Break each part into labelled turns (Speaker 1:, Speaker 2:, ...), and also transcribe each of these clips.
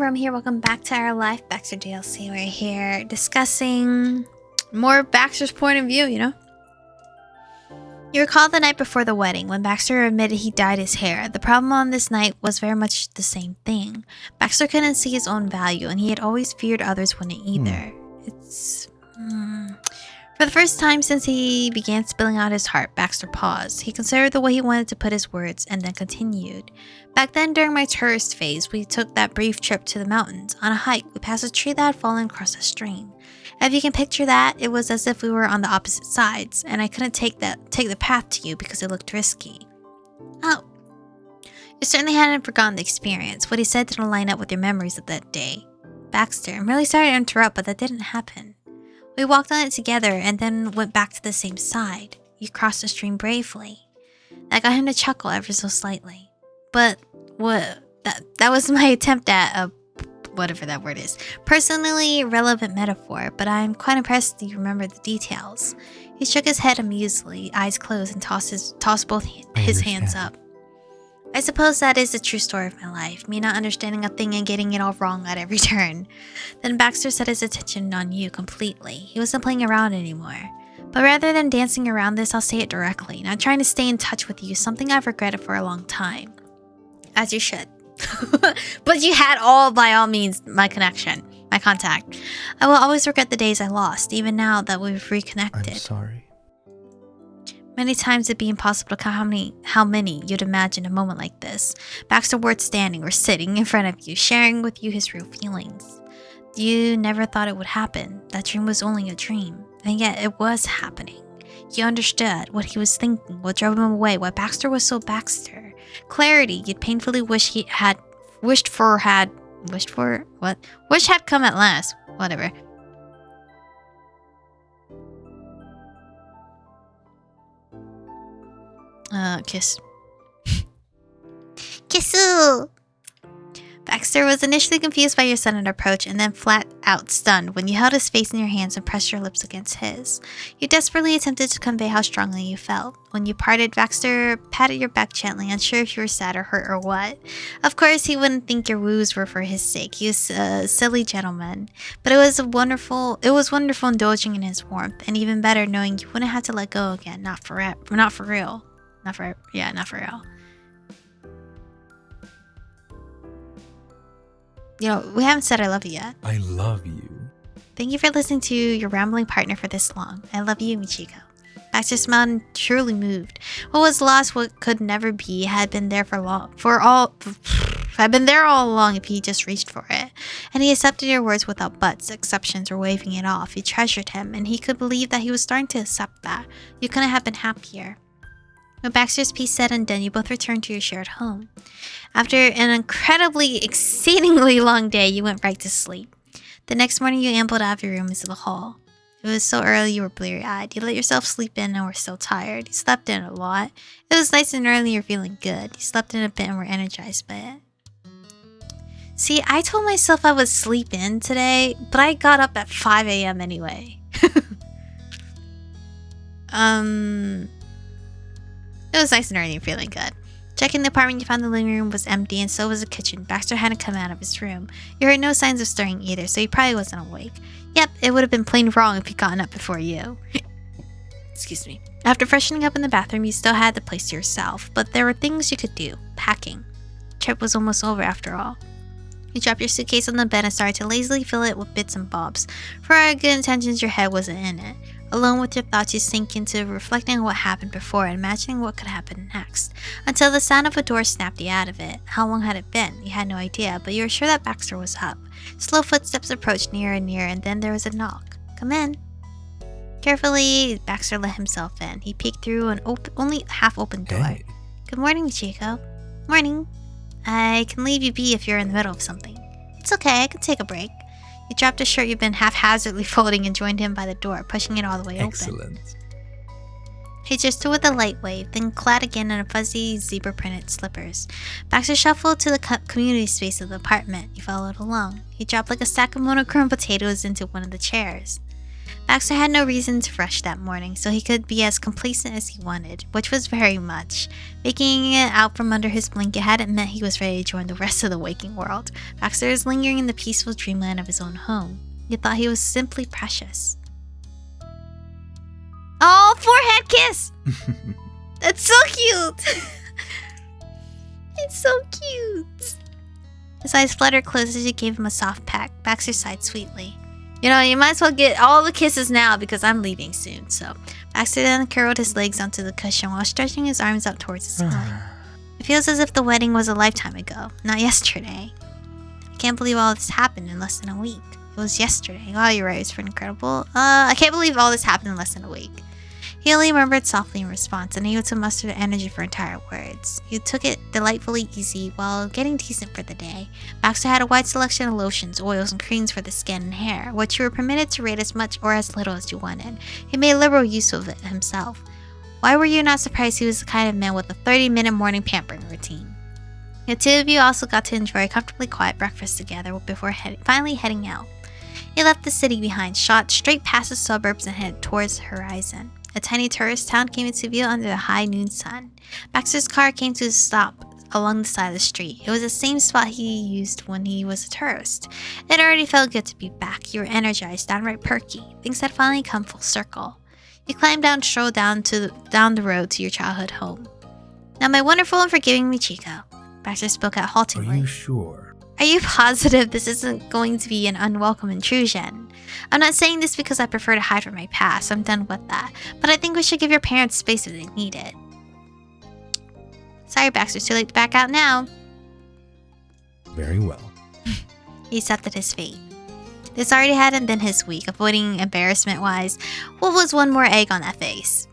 Speaker 1: Aromie here. Welcome back to our life. Baxter DLC. We're here discussing more Baxter's point of view, you know? You recall the night before the wedding when Baxter admitted he dyed his hair. The problem on this night was very much the same thing. Baxter couldn't see his own value, and he had always feared others wouldn't either. For the first time since he began spilling out his heart, Baxter paused. He considered the way he wanted to put his words, and then continued. Back then, during my tourist phase, we took that brief trip to the mountains. On a hike, we passed a tree that had fallen across a stream. If you can picture that, it was as if we were on the opposite sides, and I couldn't take the path to you because it looked risky. Oh. You certainly hadn't forgotten the experience. What he said didn't line up with your memories of that day. Baxter, I'm really sorry to interrupt, but that didn't happen. We walked on it together and then went back to the same side. You crossed the stream bravely. That got him to chuckle ever so slightly. But that was my attempt at a whatever that word is. Personally relevant metaphor, but I'm quite impressed that you remember the details. He shook his head amusedly, eyes closed, and tossed both his hands up. I suppose that is the true story of my life, me not understanding a thing and getting it all wrong at every turn. Then Baxter set his attention on you completely. He wasn't playing around anymore. But rather than dancing around this, I'll say it directly. Now trying to stay in touch with you, something I've regretted for a long time. As you should. But you had by all means, my contact. I will always regret the days I lost, even now that we've reconnected.
Speaker 2: I'm sorry.
Speaker 1: Many times it'd be impossible to count how many you'd imagine a moment like this. Baxter Ward standing or sitting in front of you, sharing with you his real feelings. You never thought it would happen. That dream was only a dream, and yet it was happening. You understood what he was thinking, what drove him away, why Baxter was so Baxter. Clarity you'd painfully wished had come at last. Whatever. Kiss. Kissu! Baxter was initially confused by your sudden approach and then flat out stunned when you held his face in your hands and pressed your lips against his. You desperately attempted to convey how strongly you felt. When you parted, Baxter patted your back gently, unsure if you were sad or hurt or what. Of course, he wouldn't think your woos were for his sake. He was a silly gentleman. But it was wonderful indulging in his warmth, and even better knowing you wouldn't have to let go again, not for real. Not for real. You know, we haven't said I love you yet.
Speaker 2: I love you.
Speaker 1: Thank you for listening to your rambling partner for this long. I love you, Michiko. Baxter smiled and truly moved. What was lost, what could never be, had been there all along if he just reached for it. And he accepted your words without buts, exceptions, or waving it off. You treasured him, and he could believe that he was starting to accept that. You couldn't have been happier. When Baxter's piece said and done, you both returned to your shared home. After an exceedingly long day, you went right to sleep. The next morning, you ambled out of your room into the hall. It was so early you were bleary-eyed. You let yourself sleep in and were still tired. You slept in a lot. It was nice and early, you're feeling good. You slept in a bit and were energized by it. See, I told myself I would sleep in today, but I got up at 5 a.m. anyway. It was nice and early and feeling good. Checking the apartment, you found the living room was empty and so was the kitchen. Baxter hadn't come out of his room. You heard no signs of stirring either, so he probably wasn't awake. Yep, it would have been plain wrong if he'd gotten up before you. Excuse me. After freshening up in the bathroom, you still had the place to yourself, but there were things you could do. Packing. The trip was almost over after all. You dropped your suitcase on the bed and started to lazily fill it with bits and bobs. For all good intentions, your head wasn't in it. Alone with your thoughts, you sink into reflecting on what happened before and imagining what could happen next, until the sound of a door snapped you out of it. How long had it been? You had no idea, but you were sure that Baxter was up. Slow footsteps approached nearer and nearer, and then there was a knock. Come in. Carefully, Baxter let himself in. He peeked through an only half-open door.
Speaker 2: Hey.
Speaker 1: Good morning, Chico. Morning. I can leave you be if you're in the middle of something. It's okay, I can take a break. You dropped a shirt you'd been haphazardly folding and joined him by the door, pushing it all the way
Speaker 2: Excellent.
Speaker 1: open. He just stood with a light wave, then clad again in a fuzzy zebra-printed slippers. Baxter shuffled to the community space of the apartment. You followed along. He dropped like a sack of monochrome potatoes into one of the chairs. Baxter had no reason to rush that morning, so he could be as complacent as he wanted, which was very much. Making it out from under his blanket hadn't meant he was ready to join the rest of the waking world. Baxter was lingering in the peaceful dreamland of his own home. He thought he was simply precious. Oh, forehead kiss! That's so cute! It's so cute! His eyes fluttered closed as she gave him a soft peck. Baxter sighed sweetly. You know, you might as well get all the kisses now because I'm leaving soon, so. Baxter then curled his legs onto the cushion while stretching his arms out towards the ceiling. It feels as if the wedding was a lifetime ago, not yesterday. I can't believe all this happened in less than a week. It was yesterday. Wow, you're right, it's pretty incredible. I can't believe all this happened in less than a week. He only murmured softly in response, unable to muster the energy for entire words. He took it delightfully easy while getting decent for the day. Baxter had a wide selection of lotions, oils, and creams for the skin and hair, which you were permitted to rate as much or as little as you wanted. He made liberal use of it himself. Why were you not surprised he was the kind of man with a 30-minute morning pampering routine? The two of you also got to enjoy a comfortably quiet breakfast together before finally heading out. He left the city behind, shot straight past the suburbs and headed towards the horizon. A tiny tourist town came into view under the high noon sun. Baxter's car came to a stop along the side of the street. It was the same spot he used when he was a tourist. It already felt good to be back. You were energized, downright perky. Things had finally come full circle. You climbed down and strolled down the road to your childhood home. Now, my wonderful and forgiving me, Chico. Baxter spoke out haltingly.
Speaker 2: Are you sure?
Speaker 1: Are you positive this isn't going to be an unwelcome intrusion? I'm not saying this because I prefer to hide from my past. I'm done with that. But I think we should give your parents space if they need it. Sorry, Baxter. Too late to back out now.
Speaker 2: Very well.
Speaker 1: He accepted his fate. This already hadn't been his week, avoiding embarrassment-wise. What was one more egg on that face?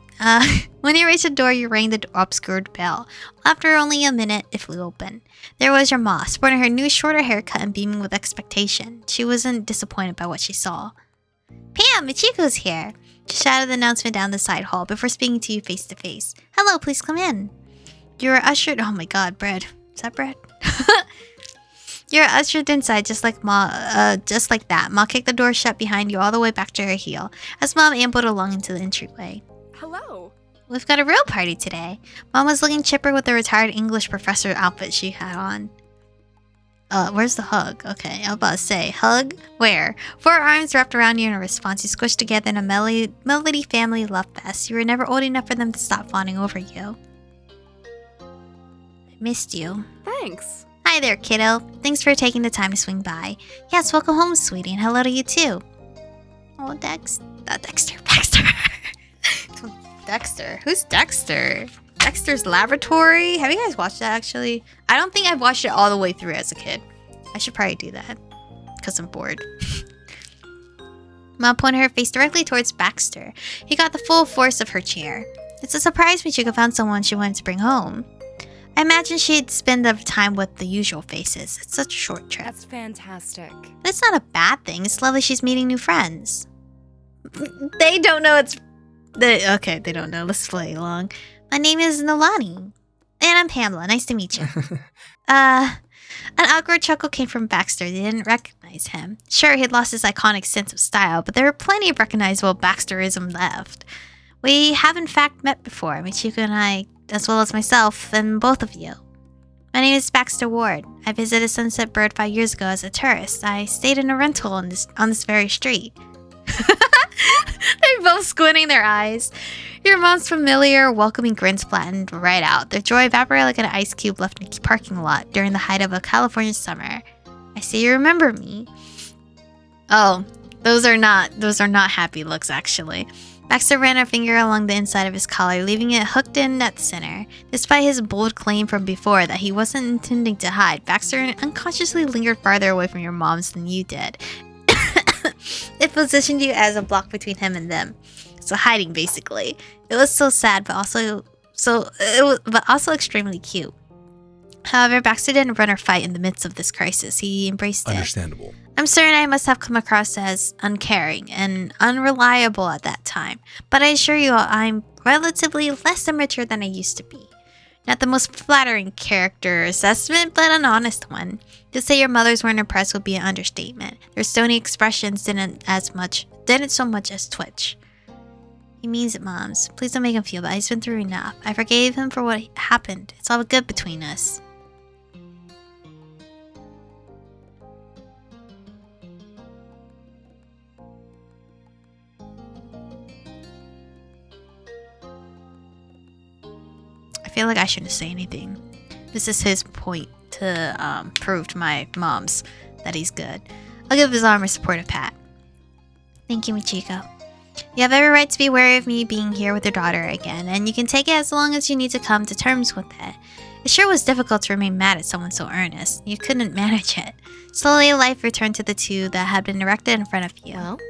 Speaker 1: When you reached the door, you rang the obscured bell. After only a minute, it flew open. There was your ma, sporting her new shorter haircut and beaming with expectation. She wasn't disappointed by what she saw. Pam, Michiko's here! She shouted the announcement down the side hall before speaking to you face to face. Hello, please come in. You were ushered— oh my god, bread. Is that bread? You're ushered inside just like that. Ma kicked the door shut behind you all the way back to her heel, as Mom ambled along into the entryway.
Speaker 3: Hello.
Speaker 1: We've got a real party today. Mom was looking chipper with the retired English professor outfit she had on. Where's the hug? Okay, I was about to say, hug? Where? 4 arms wrapped around you in a response. You squished together in a Melody family love fest. You were never old enough for them to stop fawning over you. I missed you.
Speaker 3: Thanks.
Speaker 1: Hi there, kiddo. Thanks for taking the time to swing by. Yes, welcome home, sweetie, and hello to you too. Oh, Baxter. Dexter. Who's Dexter? Dexter's Laboratory? Have you guys watched that actually? I don't think I've watched it all the way through as a kid. I should probably do that. Because I'm bored. Mom pointed her face directly towards Baxter. He got the full force of her cheer. It's a surprise Michiko found someone she wanted to bring home. I imagine she'd spend the time with the usual faces. It's such a short trip.
Speaker 3: That's fantastic.
Speaker 1: But it's not a bad thing. It's lovely she's meeting new friends. They don't know it's... Okay, they don't know. Let's play along. My name is Nolani. And I'm Pamela. Nice to meet you. An awkward chuckle came from Baxter. They didn't recognize him. Sure, he'd lost his iconic sense of style, but there were plenty of recognizable Baxterism left. We have in fact met before, Michiko and I, as well as myself and both of you. My name is Baxter Ward. I visited Sunset Bird 5 years ago as a tourist. I stayed in a rental on this very street. They're both squinting their eyes. Your mom's familiar, welcoming grins flattened right out. Their joy evaporated like an ice cube left in a parking lot during the height of a California summer. I see you remember me. Oh, those are not happy looks, actually. Baxter ran a finger along the inside of his collar, leaving it hooked in at the center. Despite his bold claim from before that he wasn't intending to hide, Baxter unconsciously lingered farther away from your moms than you did. It positioned you as a block between him and them. So hiding, basically. It was so sad, but also extremely cute. However, Baxter didn't run or fight in the midst of this crisis. He embraced it.
Speaker 2: Understandable.
Speaker 1: I'm certain I must have come across as uncaring and unreliable at that time, but I assure you I'm relatively less immature than I used to be. Not the most flattering character assessment, but an honest one. To say your mothers weren't impressed would be an understatement. Their stony expressions didn't so much as twitch. He means it, Moms. Please don't make him feel bad. He's been through enough. I forgave him for what happened. It's all good between us. I feel like I shouldn't say anything. This is his point to prove to my moms that he's good. I'll give his arm a supportive pat. Thank you, Michiko. You have every right to be wary of me being here with your daughter again, and you can take it as long as you need to come to terms with it. It sure was difficult to remain mad at someone so earnest. You couldn't manage it. Slowly, life returned to the two that had been erected in front of you.
Speaker 3: Well?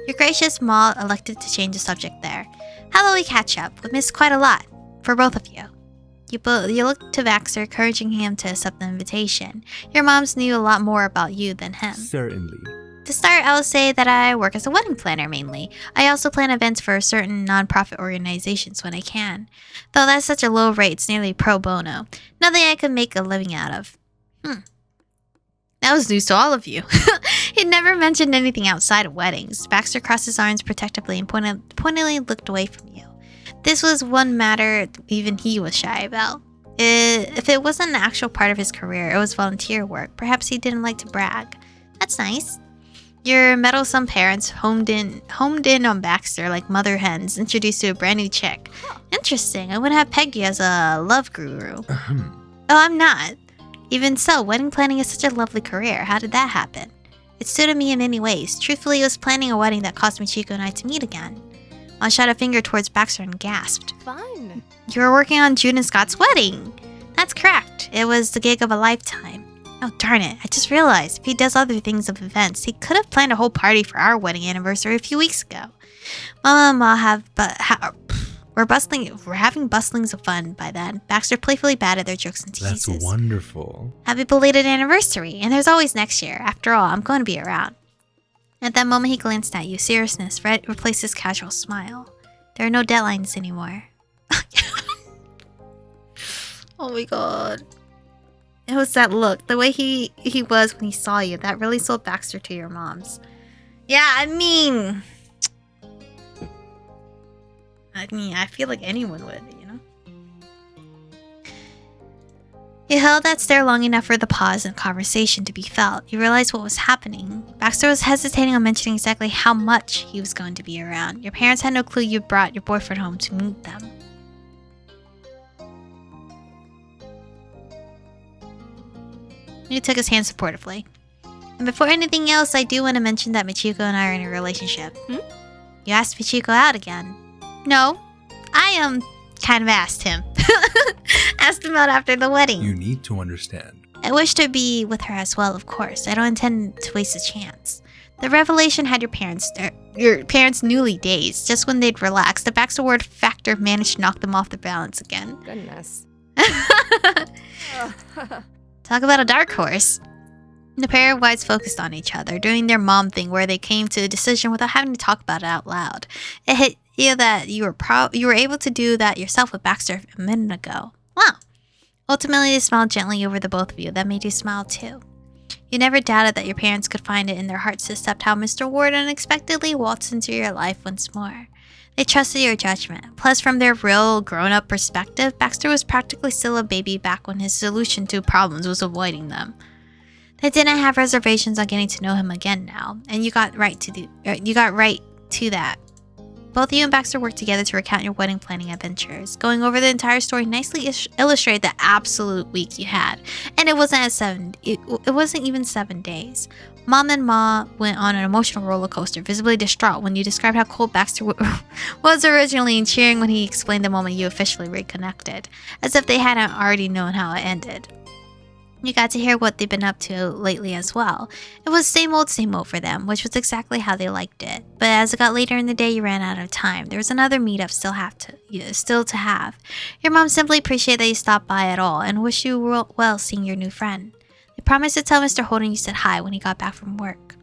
Speaker 1: Your gracious Ma elected to change the subject there. How about we catch up? We missed quite a lot. For both of you. You looked to Baxter, encouraging him to accept the invitation. Your moms knew a lot more about you than him.
Speaker 2: Certainly.
Speaker 1: To start, I'll say that I work as a wedding planner mainly. I also plan events for certain non-profit organizations when I can. Though that's such a low rate, it's nearly pro bono. Nothing I could make a living out of. That was news to all of you. He'd never mentioned anything outside of weddings. Baxter crossed his arms protectively and pointedly looked away from you. This was one matter even he was shy about. If it wasn't an actual part of his career, it was volunteer work. Perhaps he didn't like to brag. That's nice. Your meddlesome parents homed in on Baxter like mother hens introduced to a brand new chick. Interesting. I wouldn't have pegged you as a love guru. Oh, I'm not. Even so, wedding planning is such a lovely career. How did that happen? It suited me in many ways. Truthfully, it was planning a wedding that caused Michiko and I to meet again. I shot a finger towards Baxter and gasped.
Speaker 3: Fun.
Speaker 1: You were working on June and Scott's wedding. That's correct. It was the gig of a lifetime. Oh, darn it. I just realized if he does other things of events, he could have planned a whole party for our wedding anniversary a few weeks ago. Mama and Ma we're having bustlings of fun by then. Baxter playfully batted their jokes and teases.
Speaker 2: That's wonderful.
Speaker 1: Happy belated anniversary. And there's always next year. After all, I'm going to be around. At that moment, he glanced at you. Seriousness replaced his casual smile. There are no deadlines anymore. Oh my god. It was that look. The way he was when he saw you. That really sold Baxter to your moms. Yeah, I mean, I feel like anyone would, you know? You held that stare long enough for the pause in conversation to be felt. You realized what was happening. Baxter was hesitating on mentioning exactly how much he was going to be around. Your parents had no clue you brought your boyfriend home to meet them. You took his hand supportively. And before anything else, I do want to mention that Michiko and I are in a relationship. You asked Michiko out again. No, I kind of asked him. Asked him out after the wedding.
Speaker 2: You need to understand.
Speaker 1: I wish to be with her as well, of course. I don't intend to waste a chance. The revelation had your parents newly dazed. Just when they'd relaxed, the Baxter word factor managed to knock them off the balance again.
Speaker 3: Goodness.
Speaker 1: Talk about a dark horse. The pair of wives focused on each other, doing their mom thing where they came to a decision without having to talk about it out loud. It hit you that you were able to do that yourself with Baxter a minute ago. Wow. Ultimately, they smiled gently over the both of you. That made you smile too. You never doubted that your parents could find it in their hearts to accept how Mr. Ward unexpectedly waltzed into your life once more. They trusted your judgment. Plus, from their real grown-up perspective, Baxter was practically still a baby back when his solution to problems was avoiding them. They didn't have reservations on getting to know him again now, and you got right to that. Both you and Baxter worked together to recount your wedding planning adventures. Going over the entire story nicely illustrated the absolute week you had, and it wasn't even 7 days. Mom and Ma went on an emotional roller coaster, visibly distraught when you described how cold Baxter was originally and cheering when he explained the moment you officially reconnected, as if they hadn't already known how it ended. You got to hear what they've been up to lately as well. It was same old for them, which was exactly how they liked it. But as it got later in the day, you ran out of time. There was another meetup still to have. Your mom simply appreciated that you stopped by at all and wished you well seeing your new friend. They promised to tell Mr. Holden you said hi when he got back from work.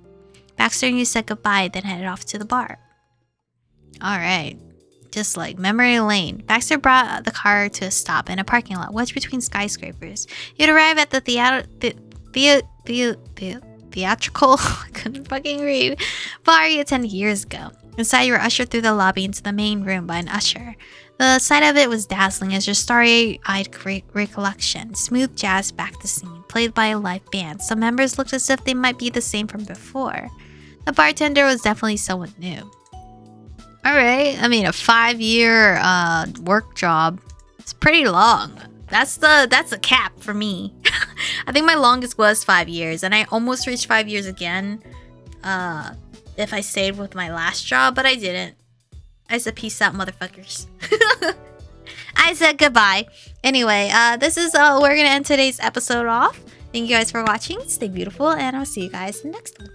Speaker 1: Baxter and you said goodbye, then headed off to the bar. Alright. just like memory lane. Baxter brought the car to a stop in a parking lot wedged between skyscrapers. He'd arrive at the theatrical I couldn't fucking read bar he attended years ago. Inside, you were ushered through the lobby into the main room by an usher. The sight of it was dazzling as your starry-eyed recollection. Smooth jazz backed the scene, played by a live band. Some members looked as if they might be the same from before. The bartender was definitely someone new. Alright, I mean a 5-year work job. It's pretty long. That's a cap for me. I think my longest was 5 years, and I almost reached 5 years again. If I stayed with my last job, but I didn't. I said peace out, motherfuckers. I said goodbye. Anyway, this is we're gonna end today's episode off. Thank you guys for watching. Stay beautiful, and I'll see you guys in the next one.